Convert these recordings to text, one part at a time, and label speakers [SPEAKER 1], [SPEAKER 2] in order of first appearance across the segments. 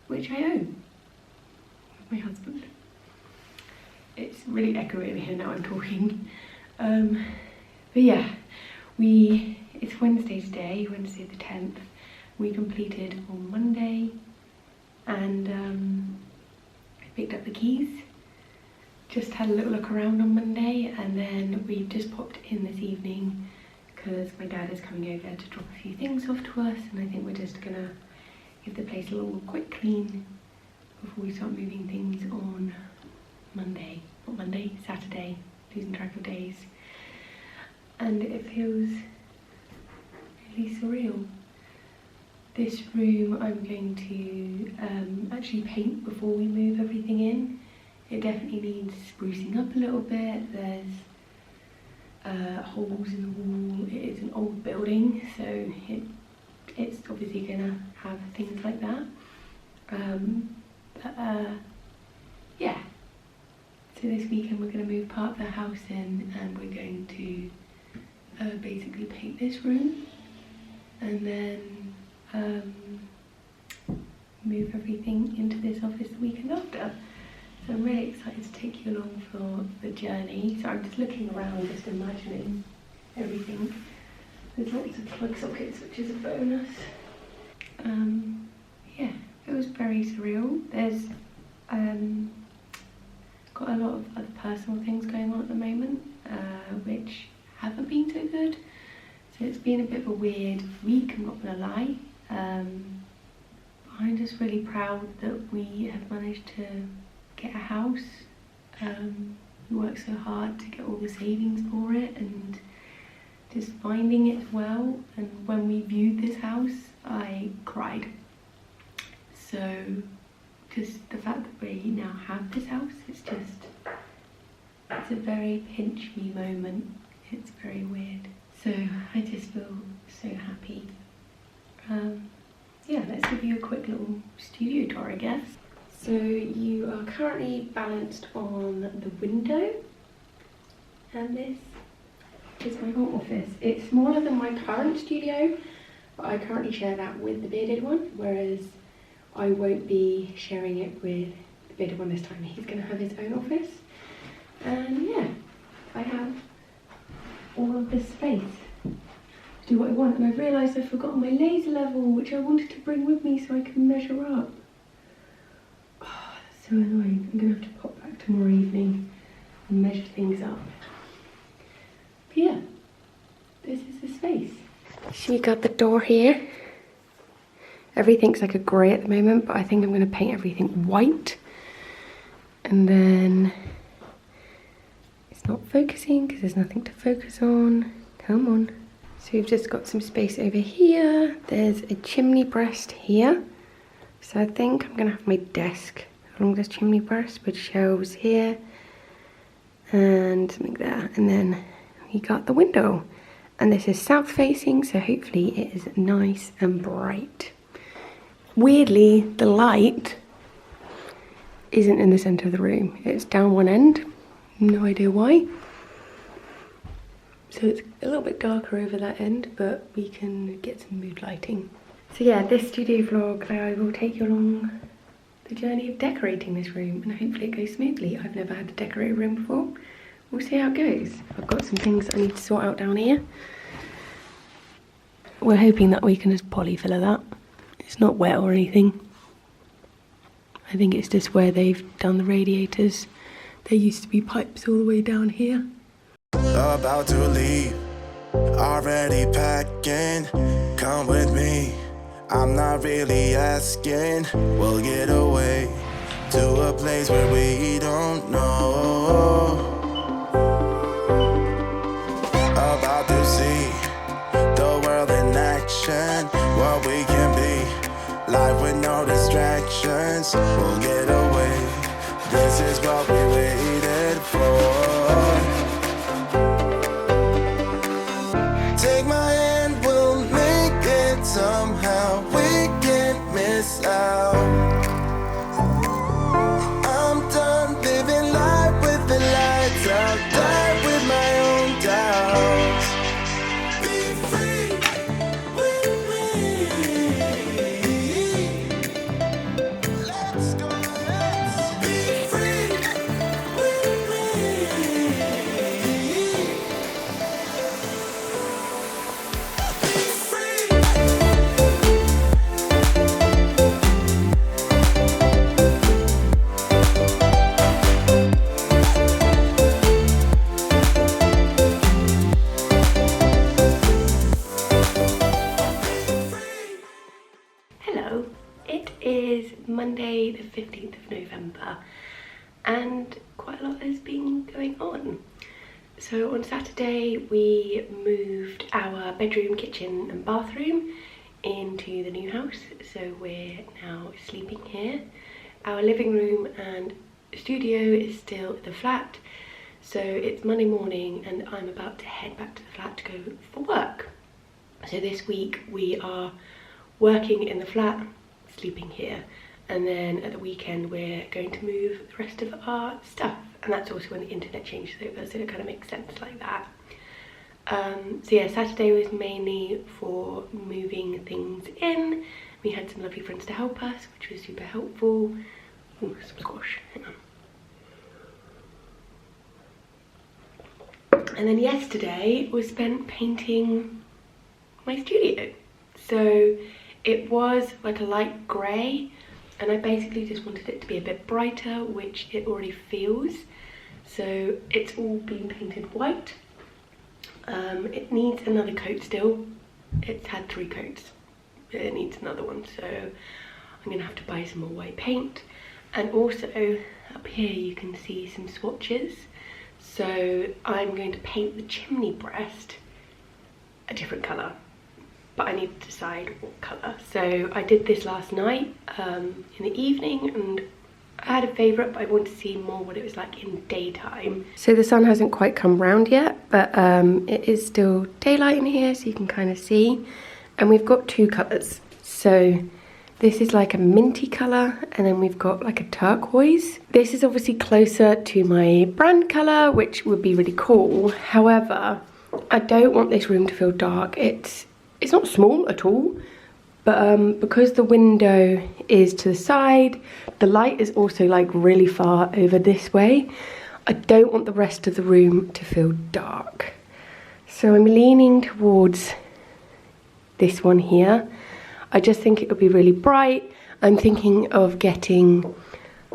[SPEAKER 1] which I own with my husband. It's really echoey in here now I'm talking. But yeah, it's Wednesday today, Wednesday the 10th. We completed on Monday, and I picked up the keys. Just had a little look around on Monday, and then we've just popped in this evening because my dad is coming over to drop a few things off to us, and I think we're just gonna give the place a little quick clean before we start moving things on Monday. Not Monday, Saturday, losing track of days. And it feels really surreal. This room I'm going to actually paint before we move everything in. It definitely needs sprucing up a little bit. There's holes in the wall. It is an old building, so it's obviously gonna have things like that. Yeah. So this weekend we're gonna move part of the house in, and we're going to basically paint this room, and then move everything into this office the weekend after. So I'm really excited to take you along for the journey. So I'm just looking around, just imagining everything. There's lots of plug sockets, which is a bonus. Yeah, it was very surreal. There's got a lot of other personal things going on at the moment, which haven't been so good. So it's been a bit of a weird week, I'm not gonna lie. I'm just really proud that we have managed to get a house. We worked so hard to get all the savings for it, and just finding it as well. And when we viewed this house, I cried. So just the fact that we now have this house, it's a very pinch me moment. It's very weird. So I just feel so happy. Yeah, let's give you a quick little studio tour, I guess. So you are currently balanced on the window, and this is my home office. It's smaller than my current studio, but I currently share that with the bearded one, whereas I won't be sharing it with the bearded one this time. He's going to have his own office, and yeah, I have all of this space to do what I want. And I've realised I've forgotten my laser level, which I wanted to bring with me so I can measure up. So annoying. I'm gonna have to pop back tomorrow evening and measure things up. But yeah, this is the space. So you got the door here. Everything's like a grey at the moment, but I think I'm gonna paint everything white. And then it's not focusing because there's nothing to focus on. Come on. So we've just got some space over here. There's a chimney breast here. So I think I'm gonna have my desk along this chimney breast with shelves here and something there, and then we got the window, and this is south facing, so hopefully it is nice and bright. Weirdly, the light isn't in the center of the room, it's down one end, no idea why, so it's a little bit darker over that end, but we can get some mood lighting. So yeah, this studio vlog, I will take you along the journey of decorating this room, and hopefully it goes smoothly. I've never had to decorate a room before. We'll see how it goes. I've got some things I need to sort out down here. We're hoping that we can just polyfiller that. It's not wet or anything. I think it's just where they've done the radiators. There used to be pipes all the way down here.
[SPEAKER 2] About to leave, already packing, come with me. I'm not really asking, we'll get away to a place where we don't know. About to see the world in action, what we can be, life with no distractions, we'll get away, this is what we waited for. Take my hand, we'll make it somehow, we can't miss out. I'm done living life with the lights out, die with my own doubts. Be free with me.
[SPEAKER 1] is Monday the 15th of November and quite a lot has been going on. So on Saturday we moved our bedroom, kitchen and bathroom into the new house, so we're now sleeping here. Our living room and studio is still at the flat, so it's Monday morning and I'm about to head back to the flat to go for work. So this week we are working in the flat, sleeping here, and then at the weekend we're going to move the rest of our stuff, and that's also when the internet changes over, so it kind of makes sense like that. So yeah, Saturday was mainly for moving things in. We had some lovely friends to help us, which was super helpful. Ooh, some squash, hang on. And then yesterday was spent painting my studio. So it was like a light grey, and I basically just wanted it to be a bit brighter, which it already feels. So it's all been painted white. It needs another coat still. It's had 3 coats. It needs another one, so I'm gonna have to buy some more white paint. And also up here you can see some swatches. So I'm going to paint the chimney breast a different colour, but I need to decide what colour. So I did this last night in the evening, and I had a favourite, but I want to see more what it was like in daytime. So the sun hasn't quite come round yet, but it is still daylight in here, so you can kind of see. And we've got 2 colours. So this is like a minty colour, and then we've got like a turquoise. This is obviously closer to my brand colour, which would be really cool. However, I don't want this room to feel dark. It's not small at all, but because the window is to the side, the light is also like really far over this way. I don't want the rest of the room to feel dark. So I'm leaning towards this one here. I just think it would be really bright. I'm thinking of getting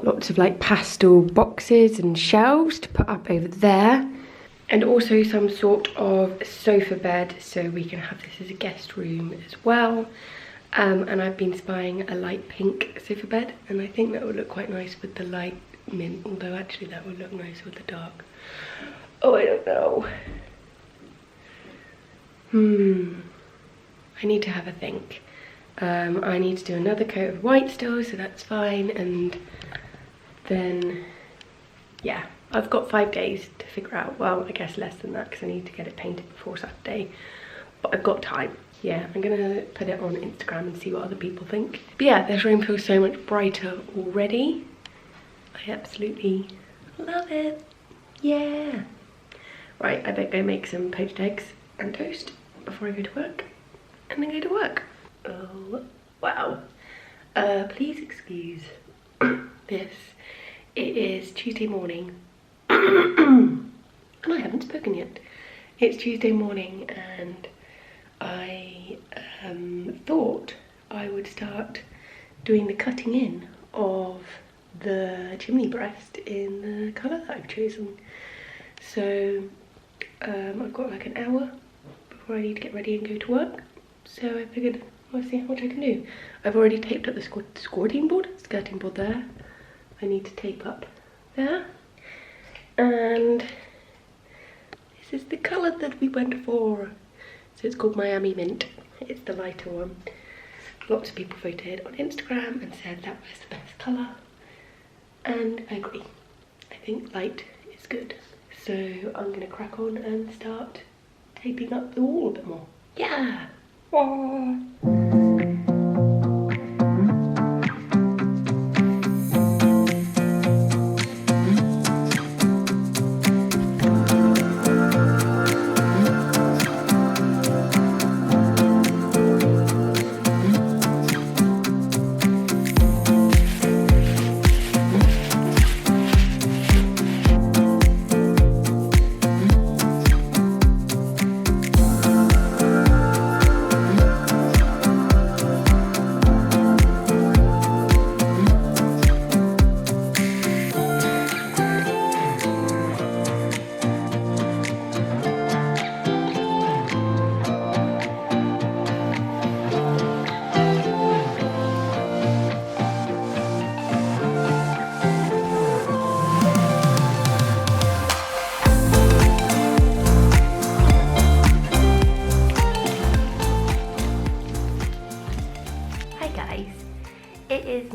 [SPEAKER 1] lots of like pastel boxes and shelves to put up over there. And also some sort of sofa bed, so we can have this as a guest room as well. And I've been spying a light pink sofa bed, and I think that would look quite nice with the light mint, although actually that would look nice with the dark. Oh, I don't know. I need to have a think. I need to do another coat of white still, so that's fine. And then, yeah, I've got 5 days to figure out, well, I guess less than that because I need to get it painted before Saturday, but I've got time. Yeah, I'm gonna put it on Instagram and see what other people think. But yeah, this room feels so much brighter already. I absolutely love it. Yeah. Right, I better go make some poached eggs and toast before I go to work, and then go to work. Oh, wow. Please excuse this. It is Tuesday morning. And I haven't spoken yet. It's Tuesday morning, and I thought I would start doing the cutting in of the chimney breast in the colour that I've chosen. So I've got like an hour before I need to get ready and go to work. So I figured I'll see how much I can do. I've already taped up the skirting board there. I need to tape up there. And this is the colour that we went for. So it's called Miami Mint. It's the lighter one. Lots of people voted on Instagram and said that was the best colour. And I agree. I think light is good. So I'm going to crack on and start taping up the wall a bit more. Yeah! Aww.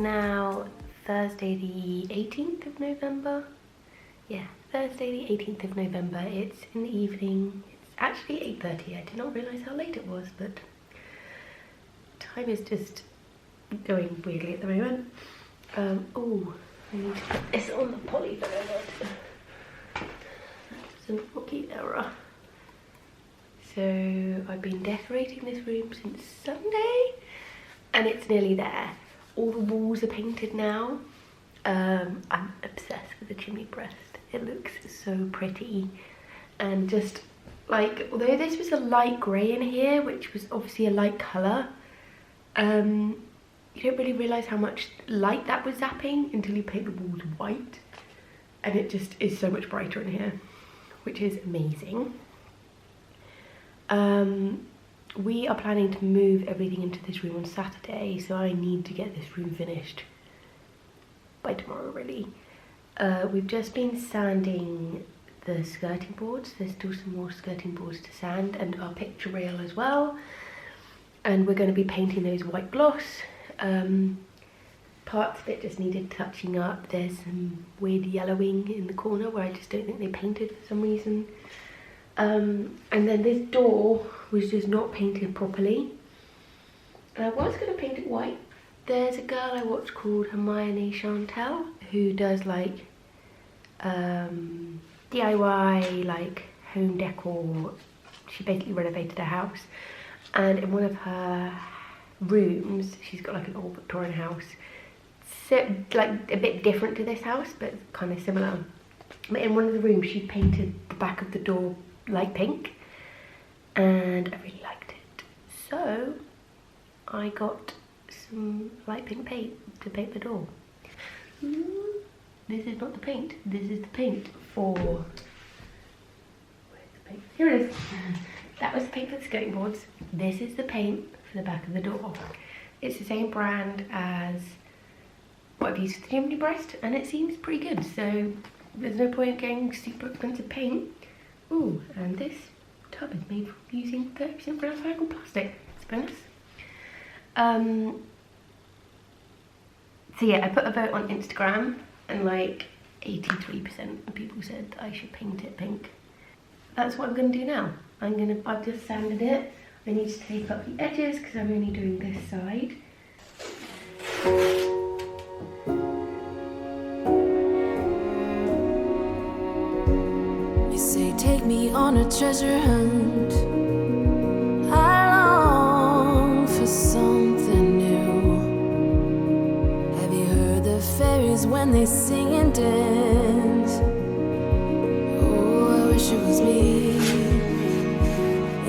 [SPEAKER 1] now Thursday the 18th of November. Yeah, Thursday the 18th of November. It's in the evening. It's actually 8:30. I did not realise how late it was, but time is just going weirdly at the moment. Oh, I need to put this on the poly for a minute. That's an rookie error. So I've been decorating this room since Sunday and it's nearly there. All the walls are painted now. I'm obsessed with the chimney breast. It looks so pretty, and just like, although this was a light grey in here, which was obviously a light colour, you don't really realise how much light that was zapping until you paint the walls white, and it just is so much brighter in here, which is amazing. We are planning to move everything into this room on Saturday, so I need to get this room finished by tomorrow really. We've just been sanding the skirting boards. There's still some more skirting boards to sand, and our picture rail as well. And we're going to be painting those white gloss. Parts of it just needed touching up. There's some weird yellowing in the corner where I just don't think they painted for some reason. And then this door was just not painted properly. I was going to paint it white. There's a girl I watch called Hermione Chantel who does like DIY, like home decor. She basically renovated a house, and in one of her rooms, she's got like an old Victorian house, so like a bit different to this house but kind of similar. But in one of the rooms she painted the back of the door light pink, and I really liked it, so I got some light pink paint to paint the door. This is not the paint, this is the paint for, where's the paint? Here it is. That was the paint for the skirting boards. This is the paint for the back of the door. It's the same brand as what I've used for the chimney breast, and it seems pretty good, so there's no point in getting super expensive paint. Ooh, and this tub is made from using 30% recycled plastic. It's a bonus. So yeah, I put a vote on Instagram, and like 83% of people said that I should paint it pink. That's what I'm going to do now. I've just sanded it. I need to tape up the edges because I'm only doing this side.
[SPEAKER 3] You say take me on a treasure hunt. I long for something new. Have you heard the fairies when they sing and dance? Oh, I wish it was me.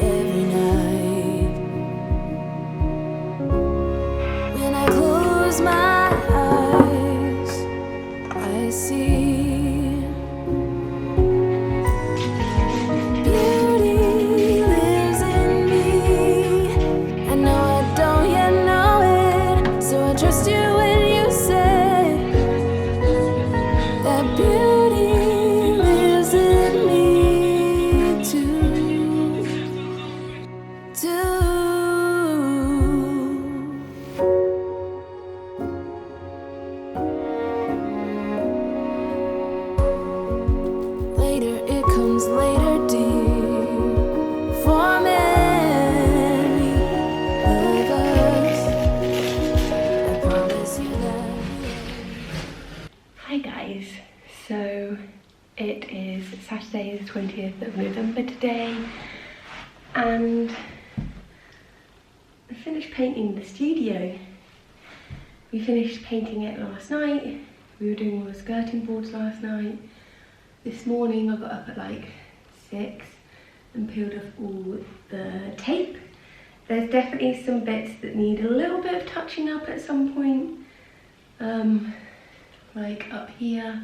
[SPEAKER 3] Every night when I close my eyes, I see
[SPEAKER 1] Saturday the 20th of November today, and I finished painting the studio. We finished painting it last night. We were doing all the skirting boards last night. This morning I got up at like 6 and peeled off all the tape. There's definitely some bits that need a little bit of touching up at some point, like up here.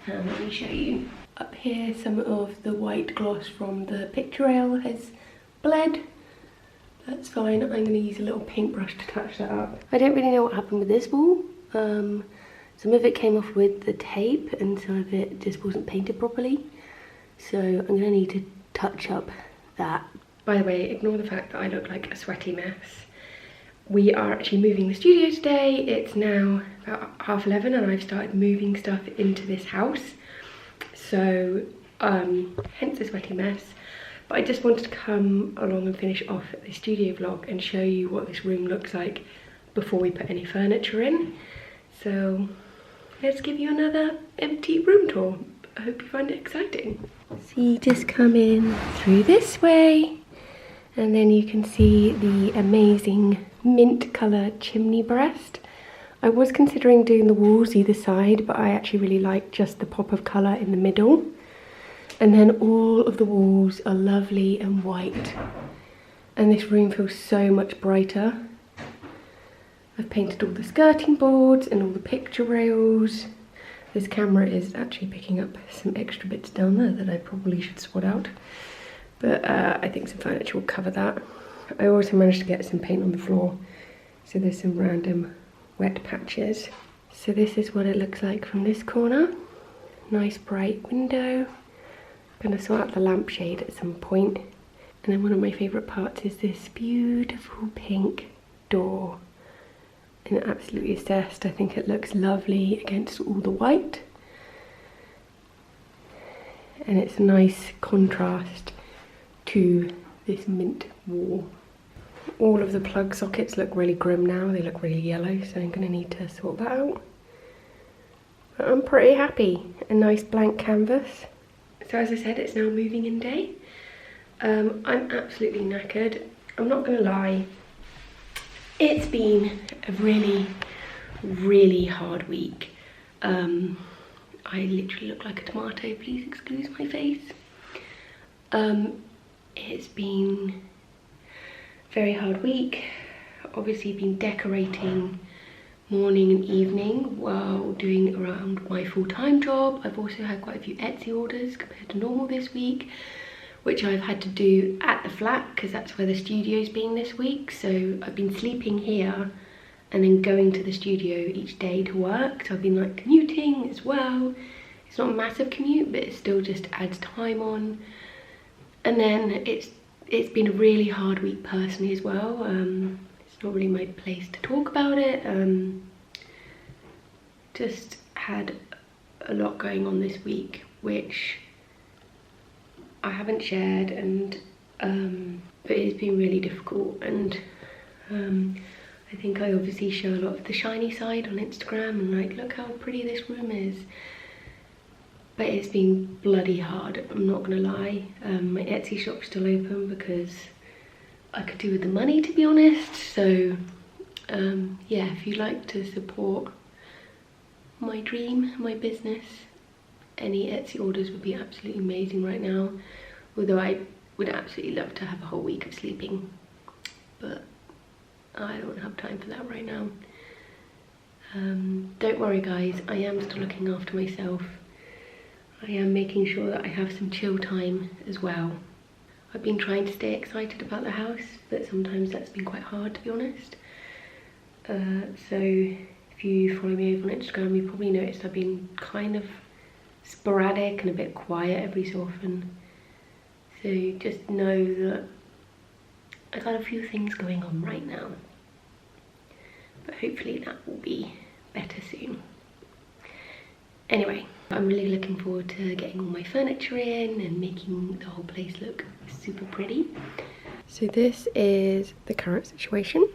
[SPEAKER 1] Let me show you. Up here, some of the white gloss from the picture rail has bled. That's fine. I'm going to use a little paintbrush to touch that up. I don't really know what happened with this wall. Some of it came off with the tape and some of it just wasn't painted properly. So I'm going to need to touch up that. By the way, ignore the fact that I look like a sweaty mess. we are actually moving the studio today. It's now about 11:30 and I've started moving stuff into this house. So, hence the sweaty mess. But I just wanted to come along and finish off the studio vlog and show you what this room looks like before we put any furniture in. So let's give you another empty room tour. I hope you find it exciting. So you just come in through this way and then you can see the amazing mint colour chimney breast. I was considering doing the walls either side, but I actually really like just the pop of colour in the middle. And then all of the walls are lovely and white. And this room feels so much brighter. I've painted all the skirting boards and all the picture rails. This camera is actually picking up some extra bits down there that I probably should swat out. But I think some furniture will cover that. I also managed to get some paint on the floor. So there's some random wet patches. So this is what it looks like from this corner. Nice bright window. I'm going to sort out the lampshade at some point. And then one of my favourite parts is this beautiful pink door. I'm absolutely obsessed. I think it looks lovely against all the white. And it's a nice contrast to this mint wall. All of the plug sockets look really grim now. They look really yellow, so I'm going to need to sort that out. But I'm pretty happy. A nice blank canvas. So as I said, it's now moving in day. I'm absolutely knackered. I'm not going to lie. It's been a really, really hard week. I literally look like a tomato, please excuse my face. It's been a very hard week. Obviously been decorating morning and evening while doing around my full-time job. I've also had quite a few Etsy orders compared to normal this week, which I've had to do at the flat because that's where the studio's been this week. So I've been sleeping here and then going to the studio each day to work. So I've been like commuting as well. It's not a massive commute, but it still just adds time on. And then it's been a really hard week personally as well. It's not really my place to talk about it. Just had a lot going on this week, which I haven't shared, and but it's been really difficult. And I think I obviously show a lot of the shiny side on Instagram and like, look how pretty this room is. But it's been bloody hard, I'm not gonna lie. My Etsy shop's still open because I could do with the money, to be honest. So yeah, if you'd like to support my dream, my business, any Etsy orders would be absolutely amazing right now. Although I would absolutely love to have a whole week of sleeping, but I don't have time for that right now. Don't worry guys, I am still looking after myself. I am making sure that I have some chill time as well. I've been trying to stay excited about the house, but sometimes that's been quite hard, to be honest. So if you follow me over on Instagram, you probably noticed I've been kind of sporadic and a bit quiet every so often. So just know that I got a few things going on right now, but hopefully that will be better soon. Anyway, I'm really looking forward to getting all my furniture in and making the whole place look super pretty. So this is the current situation.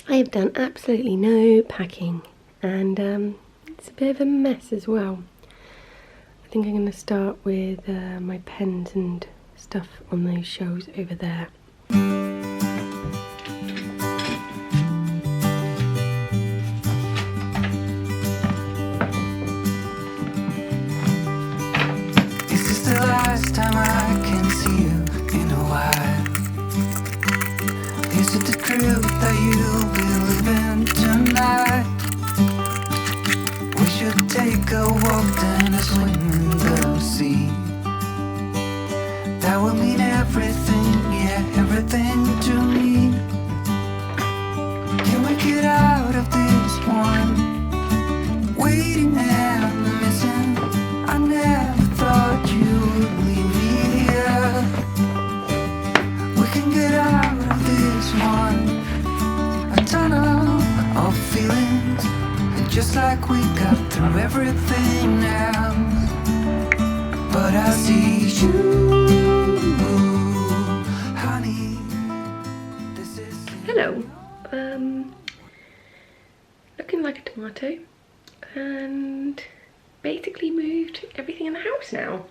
[SPEAKER 1] I have done absolutely no packing, and it's a bit of a mess as well. I think I'm going to start with my pens and stuff on those shelves over there.
[SPEAKER 4] Is this the last time I can see you in a while? Is it the truth that you'll be living tonight? We should take a walk and a swim in the sea. That will mean everything, yeah, everything to me. Can we get out of this one? Waiting and missing. I never thought you would leave me here. We can get out of this one. I Looks like we got through everything else, but I see you, honey. This is
[SPEAKER 1] Hello. Looking like a tomato, and basically moved everything in the house now.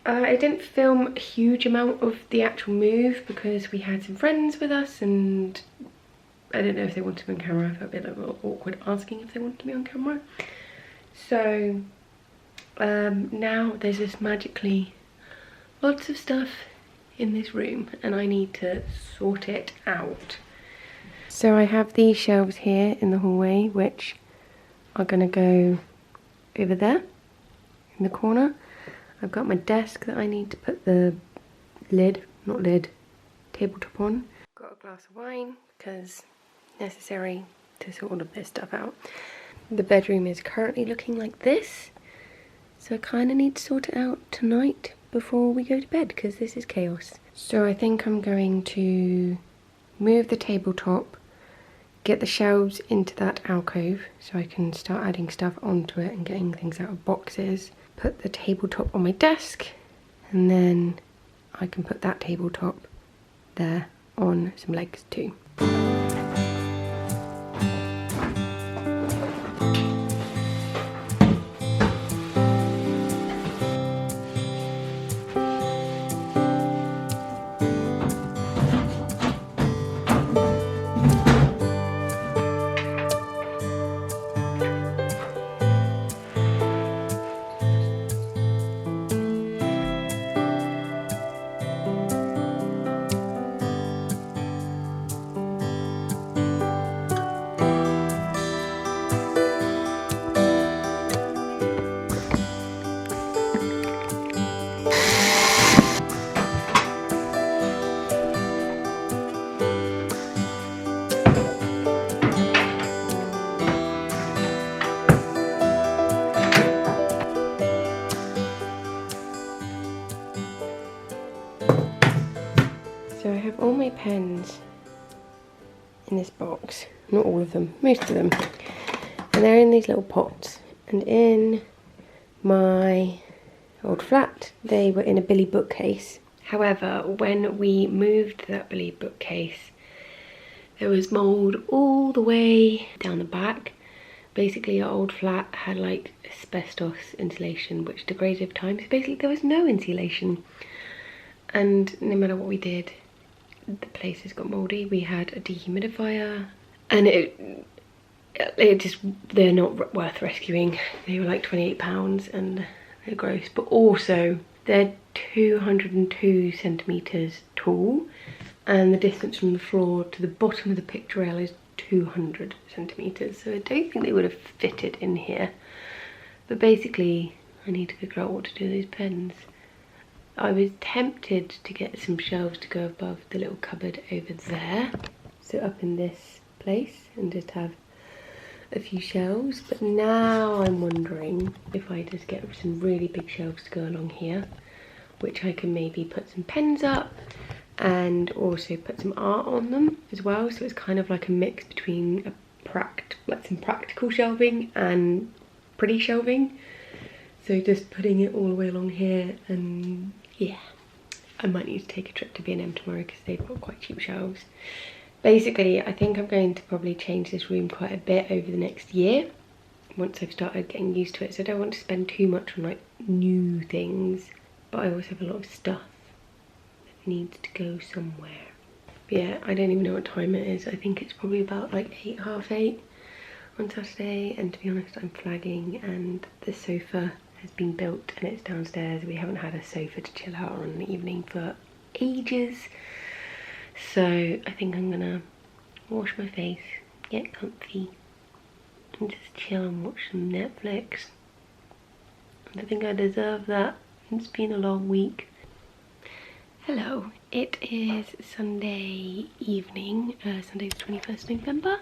[SPEAKER 1] I didn't film a huge amount of the actual move because we had some friends with us and I didn't know if they wanted me on camera. I felt a bit awkward asking if they wanted me on camera. So now there's just magically lots of stuff in this room and I need to sort it out. So I have these shelves here in the hallway which are going to go over there in the corner. I've got my desk that I need to put the tabletop on. Got a glass of wine because necessary to sort all of this stuff out. The bedroom is currently looking like this, so I kind of need to sort it out tonight before we go to bed because this is chaos. So I think I'm going to move the tabletop, get the shelves into that alcove so I can start adding stuff onto it and getting things out of boxes. Put the tabletop on my desk and then I can put that tabletop there on some legs too. So I have all my pens in this box, not all of them, most of them, and they're in these little pots. And in my old flat they were in a Billy bookcase. However, when we moved that Billy bookcase there was mould all the way down the back. Basically our old flat had like asbestos insulation which degraded over time, so basically there was no insulation, and no matter what we did the place has got mouldy. We had a dehumidifier and they're not worth rescuing. They were like £28 and they're gross, but also they're 202 centimetres tall and the distance from the floor to the bottom of the picture rail is 200 centimetres, so I don't think they would have fitted in here. But basically I need to figure out what to do with these pens. I was tempted to get some shelves to go above the little cupboard over there, so up in this place, and just have a few shelves, but now I'm wondering if I just get some really big shelves to go along here, which I can maybe put some pens up and also put some art on them as well, so it's kind of like a mix between some practical shelving and pretty shelving. So just putting it all the way along here, and yeah, I might need to take a trip to B&M tomorrow because they've got quite cheap shelves. Basically, I think I'm going to probably change this room quite a bit over the next year once I've started getting used to it. So I don't want to spend too much on like new things, but I also have a lot of stuff that needs to go somewhere. But yeah, I don't even know what time it is. I think it's probably about like 8, half 8 on Saturday, and to be honest I'm flagging and the sofa has been built and it's downstairs. We haven't had a sofa to chill out on in the evening for ages. So I think I'm gonna wash my face, get comfy and just chill and watch some Netflix. I think I deserve that. It's been a long week. Hello, it is Sunday evening, Sunday the 21st November.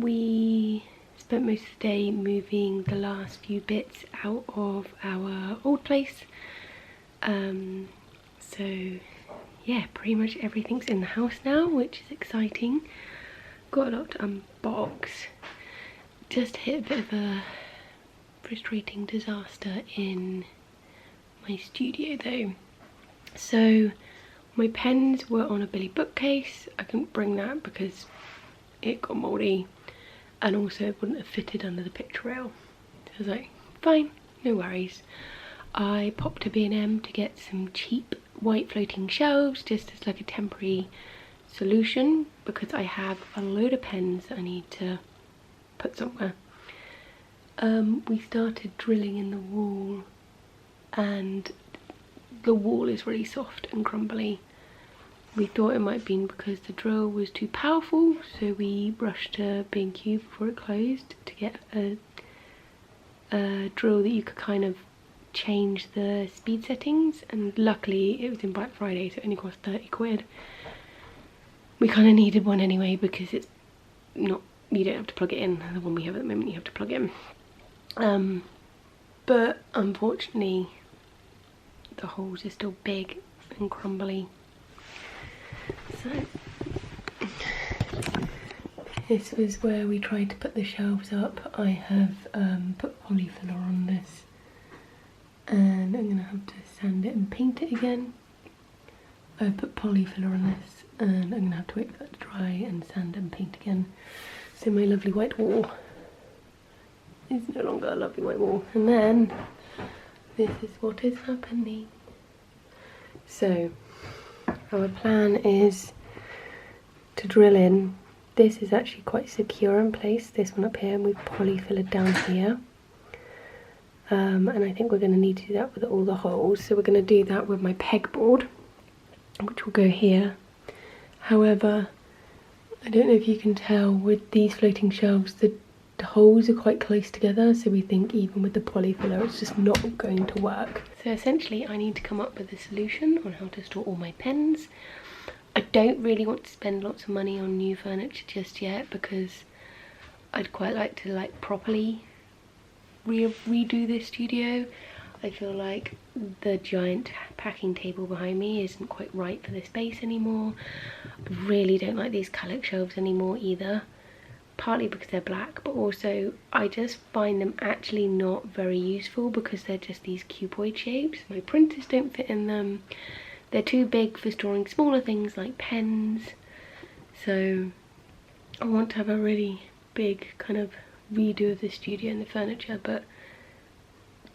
[SPEAKER 1] We spent most of the day moving the last few bits out of our old place. So yeah, pretty much everything's in the house now, which is exciting. Got a lot to unbox. just hit a bit of a frustrating disaster in my studio though. So my pens were on a Billy bookcase. I couldn't bring that because it got mouldy, and also it wouldn't have fitted under the picture rail. So I was like, fine, no worries. I popped to B&M to get some cheap white floating shelves just as like a temporary solution, because I have a load of pens that I need to put somewhere. We started drilling in the wall, and the wall is really soft and crumbly. We thought it might have been because the drill was too powerful, so we rushed to B&Q before it closed to get a drill that you could kind of change the speed settings, and luckily it was in Black Friday, so it only cost 30 quid. We kind of needed one anyway because it's not, you don't have to plug it in. The one we have at the moment you have to plug in. But unfortunately the holes are still big and crumbly. So this was where we tried to put the shelves up. I have put polyfiller on this, and I'm gonna have to sand it and paint it again. I've put polyfiller on this, and I'm gonna have to wait for that to dry and sand and paint again. So my lovely white wall is no longer a lovely white wall. And then this is what is happening. So our plan is to drill in. This is actually quite secure in place, this one up here, and we've polyfillered down here. And I think we're going to need to do that with all the holes. So we're going to do that with my pegboard, which will go here. However, I don't know if you can tell, with these floating shelves, the holes are quite close together, so we think even with the polyfiller it's just not going to work. So essentially I need to come up with a solution on how to store all my pens. I don't really want to spend lots of money on new furniture just yet, because I'd quite like to properly redo this studio. I feel like the giant packing table behind me isn't quite right for this space anymore. I really don't like these Kallax shelves anymore either. Partly because they're black, but also I just find them actually not very useful because they're just these cuboid shapes. My printers don't fit in them. They're too big for storing smaller things like pens. So I want to have a really big kind of redo of the studio and the furniture, but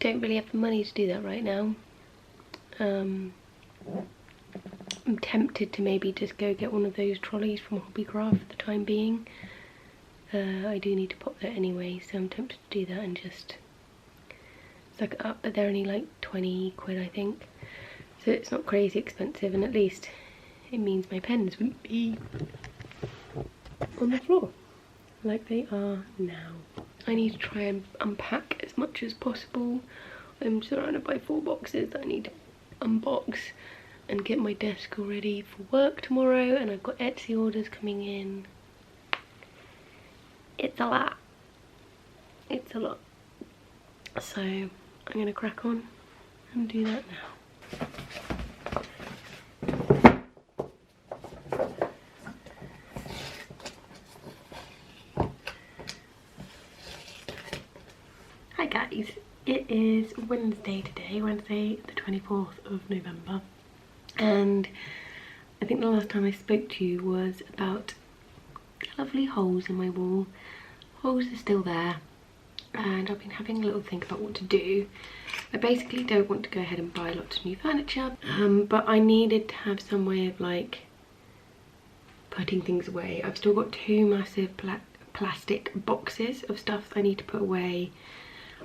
[SPEAKER 1] don't really have the money to do that right now. I'm tempted to maybe just go get one of those trolleys from Hobbycraft for the time being. I do need to pop there anyway, so I'm tempted to do that and just suck it up, but they're only like 20 quid I think, so it's not crazy expensive, and at least it means my pens wouldn't be on the floor like they are now. I need to try and unpack as much as possible. I'm surrounded by 4 boxes that I need to unbox and get my desk all ready for work tomorrow, and I've got Etsy orders coming in. It's a lot. It's a lot. So I'm gonna crack on and do that now. Hi guys, it is Wednesday today, Wednesday the 24th of November, and I think the last time I spoke to you was about lovely holes in my wall. Holes are still there, and I've been having a little think about what to do. I basically don't want to go ahead and buy lots of new furniture, but I needed to have some way of putting things away. I've still got 2 massive plastic boxes of stuff I need to put away.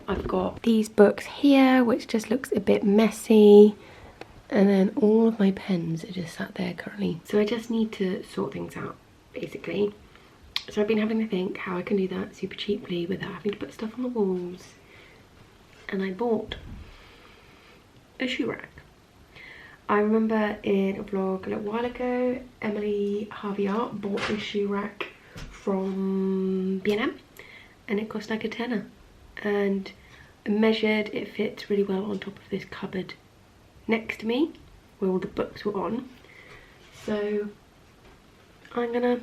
[SPEAKER 1] I've got these books here, which just looks a bit messy, and then all of my pens are just sat there currently. So I just need to sort things out, basically. So I've been having to think how I can do that super cheaply without having to put stuff on the walls. And I bought a shoe rack. I remember in a vlog a little while ago, Emily Harvey Art bought this shoe rack from B&M, and it cost like a tenner. And I measured, it fits really well on top of this cupboard next to me where all the books were on. So I'm gonna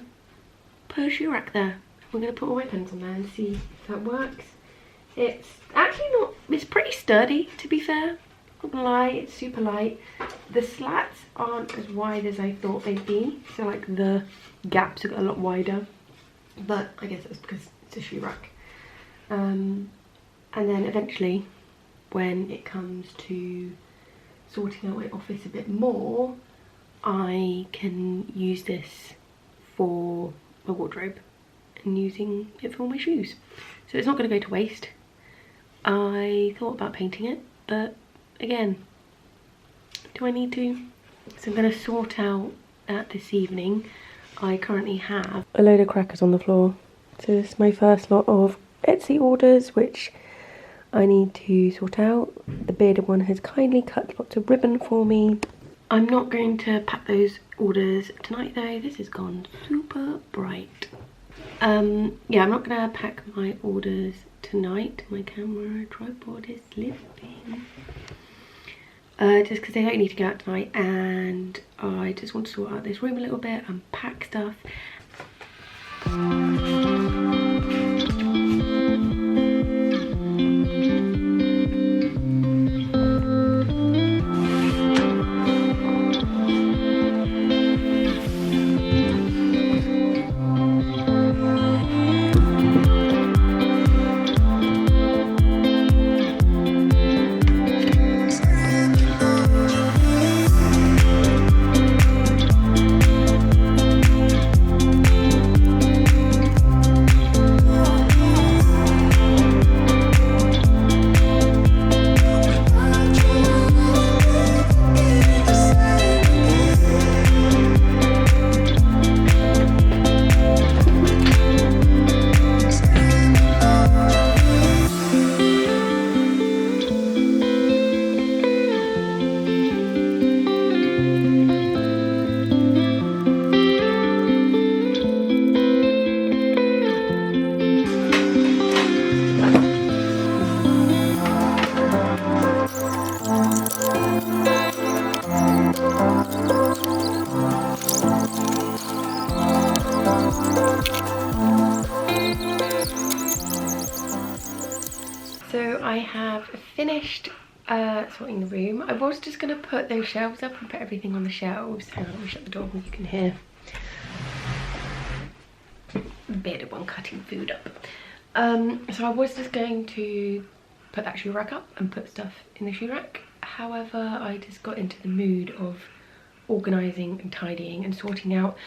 [SPEAKER 1] put a shoe rack there. we're going to put all my pens on there and see if that works. It's actually not, it's pretty sturdy to be fair, not gonna lie, it's super light. The slats aren't as wide as I thought they'd be, so like the gaps are a lot wider, but I guess that's because it's a shoe rack. And then eventually when it comes to sorting out my office a bit more, I can use this for my wardrobe and using it for all my shoes. So it's not going to go to waste. I thought about painting it, but again, do I need to? So I'm going to sort out that this evening. I currently have a load of crackers on the floor. So this is my first lot of Etsy orders, which I need to sort out. The bearded one has kindly cut lots of ribbon for me. I'm not going to pack those orders tonight though. This has gone super bright. Yeah, I'm not going to pack my orders tonight. My camera tripod is slipping. Just because they don't need to go out tonight, and I just want to sort out this room a little bit and pack stuff. So I have finished sorting the room. I was just going to put those shelves up and put everything on the shelves. Hang on, let me shut the door so you can hear the bearded one cutting food up. So I was just going to put that shoe rack up and put stuff in the shoe rack. However, I just got into the mood of organising and tidying and sorting out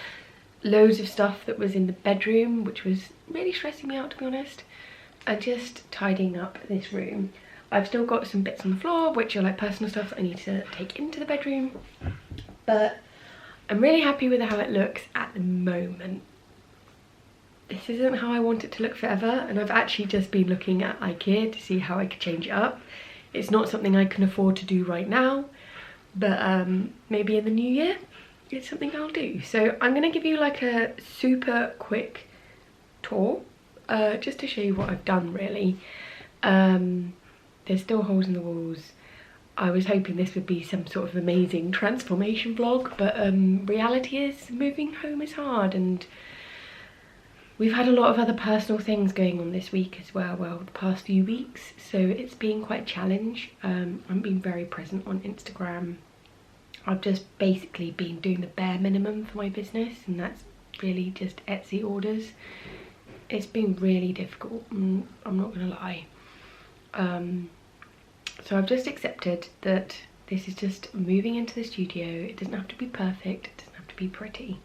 [SPEAKER 1] loads of stuff that was in the bedroom, which was really stressing me out, to be honest, and just tidying up this room. I've still got some bits on the floor which are like personal stuff that I need to take into the bedroom, but I'm really happy with how it looks at the moment. This isn't how I want it to look forever, and I've actually just been looking at IKEA to see how I could change it up. It's not something I can afford to do right now, but maybe in the new year it's something I'll do. So I'm gonna give you like a super quick tour just to show you what I've done really. There's still holes in the walls. I was hoping this would be some sort of amazing transformation vlog, but reality is moving home is hard, and we've had a lot of other personal things going on this week as well, the past few weeks, so it's been quite a challenge. I've been very present on Instagram. I've just basically been doing the bare minimum for my business, and that's really just Etsy orders. It's been really difficult, I'm not gonna lie. So I've just accepted that this is just moving into the studio. It doesn't have to be perfect, it doesn't have to be pretty.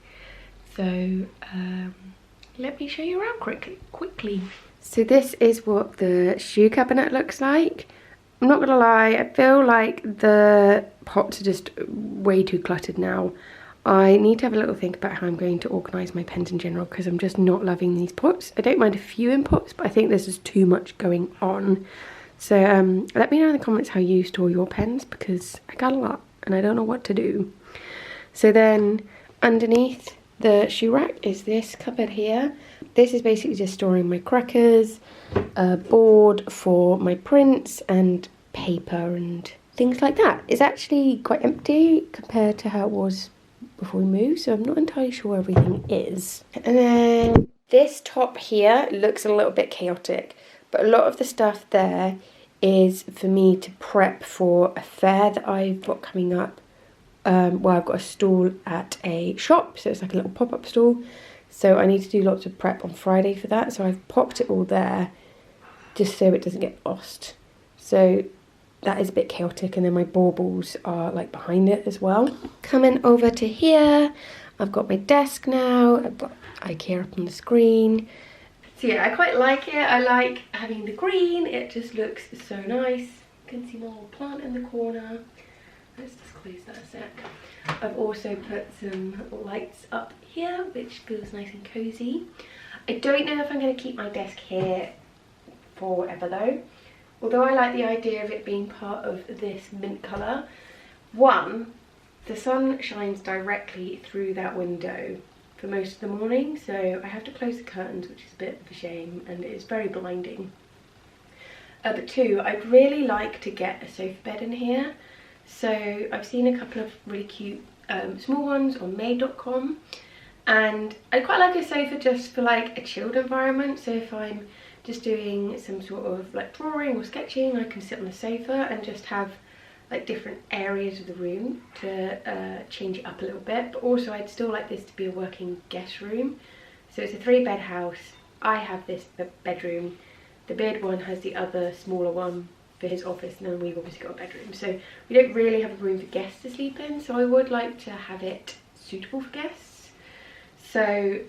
[SPEAKER 1] So let me show you around quickly. So this is what the shoe cabinet looks like. I'm not gonna lie, I feel like the pots are just way too cluttered now. I need to have a little think about how I'm going to organise my pens in general, because I'm just not loving these pots. I don't mind a few in pots, but I think there's just too much going on. So let me know in the comments how you store your pens, because I got a lot and I don't know what to do. So then underneath the shoe rack is this cupboard here. This is basically just storing my crackers, a board for my prints, and paper and things like that. It's actually quite empty compared to how it was before we moved, so I'm not entirely sure where everything is. And then This top here looks a little bit chaotic, but a lot of the stuff there is for me to prep for a fair that I've got coming up. Well, I've got a stall at a shop, so it's like a little pop-up stall. So I need to do lots of prep on Friday for that. So I've popped it all there just so it doesn't get lost. So that is a bit chaotic, and then my baubles are like behind it as well. Coming over to here, I've got my desk now. I've got IKEA up on the screen. So yeah, I quite like it. I like having the green. It just looks so nice. You can see my little plant in the corner. Let's just close that a sec. I've also put some lights up here, which feels nice and cozy. I don't know if I'm going to keep my desk here forever though. Although I like the idea of it being part of this mint colour. One, the sun shines directly through that window for most of the morning, so I have to close the curtains, which is a bit of a shame, and it's very blinding. But two, I'd really like to get a sofa bed in here. So I've seen a couple of really cute small ones on made.com, and I quite like a sofa just for like a chilled environment. So if I'm just doing some sort of like drawing or sketching, I can sit on the sofa and just have like different areas of the room to change it up a little bit. But also I'd still like this to be a working guest room. So it's a 3-bed house. I have this bedroom. The big one has the other smaller one for his office, and then we've obviously got a bedroom. So we don't really have a room for guests to sleep in, so I would like to have it suitable for guests. So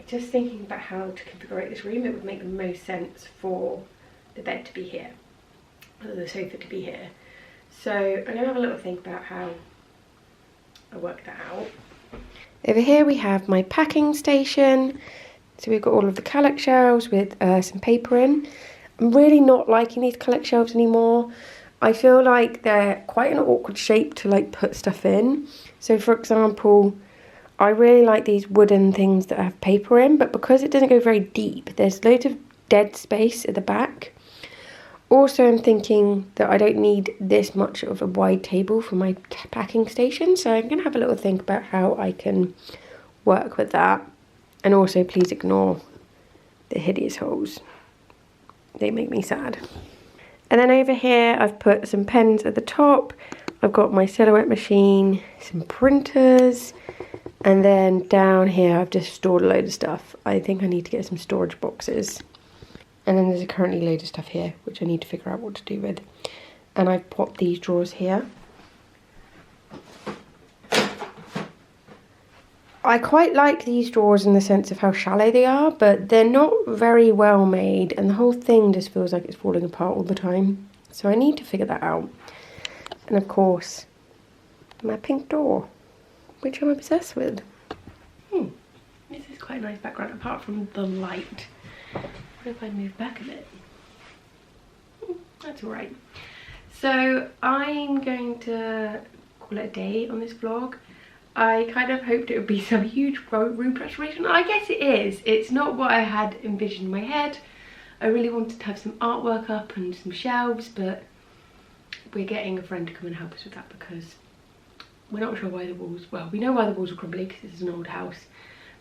[SPEAKER 1] just thinking about how to configure this room, it would make the most sense for the bed to be here, or the sofa to be here. So I'm going to have a little think about how I work that out. Over here we have my packing station. So we've got all of the Kallax shelves with some paper in. I'm really not liking these Kallax shelves anymore. I feel like they're quite an awkward shape to like put stuff in. So for example, I really like these wooden things that have paper in, but because it doesn't go very deep, there's loads of dead space at the back. Also, I'm thinking that I don't need this much of a wide table for my packing station, so I'm going to have a little think about how I can work with that. And also, please ignore the hideous holes. They make me sad. And then over here, I've put some pens at the top. I've got my silhouette machine, some printers, and then down here, I've just stored a load of stuff. I think I need to get some storage boxes. And then there's currently a load of stuff here, which I need to figure out what to do with. And I've popped these drawers here. I quite like these drawers in the sense of how shallow they are, but they're not very well made, and the whole thing just feels like it's falling apart all the time. So I need to figure that out. And of course, my pink door, which I'm obsessed with. This is quite a nice background, apart from the light. What if I move back a bit? That's alright. So I'm going to call it a day on this vlog. I kind of hoped it would be some huge room transformation. I guess it is. It's not what I had envisioned in my head. I really wanted to have some artwork up and some shelves, but we're getting a friend to come and help us with that because we're not sure why the walls, well, we know why the walls are crumbling because this is an old house,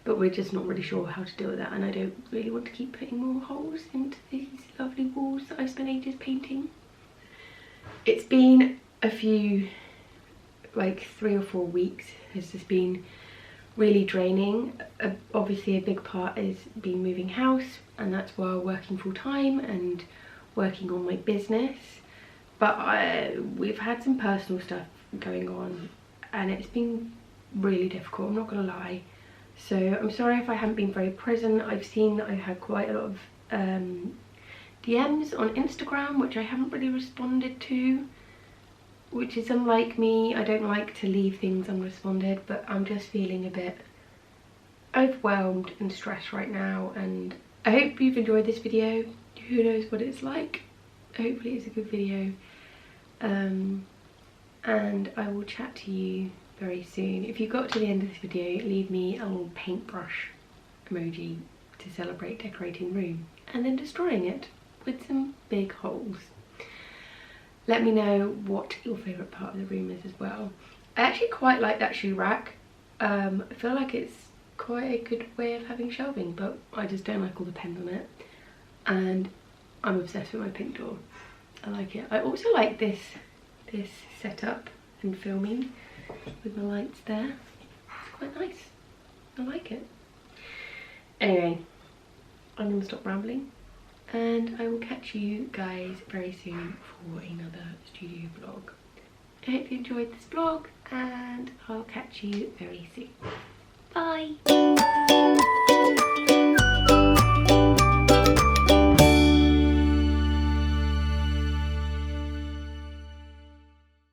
[SPEAKER 1] but we're just not really sure how to deal with that, and I don't really want to keep putting more holes into these lovely walls that I spent ages painting. It's been a few, like 3 or 4 weeks has just been really draining. Obviously a big part is been moving house, and that's while working full time and working on my business, but we've had some personal stuff going on and it's been really difficult, I'm not gonna lie. So I'm sorry if I haven't been very present. I've seen that I've had quite a lot of DMs on Instagram which I haven't really responded to, which is unlike me. I don't like to leave things unresponded, but I'm just feeling a bit overwhelmed and stressed right now, and I hope you've enjoyed this video. Who knows what it's like. Hopefully it's a good video, and I will chat to you very soon. If you got to the end of this video, leave me a little paintbrush emoji to celebrate decorating the room and then destroying it with some big holes. Let me know what your favourite part of the room is as well. I actually quite like that shoe rack. I feel like it's quite a good way of having shelving, but I just don't like all the pens on it. And I'm obsessed with my pink door. I like it. I also like this setup and filming with the lights there. It's quite nice. I like it. Anyway, I'm gonna stop rambling and I will catch you guys very soon for another studio vlog. I hope you enjoyed this vlog and I'll catch you very soon. Bye!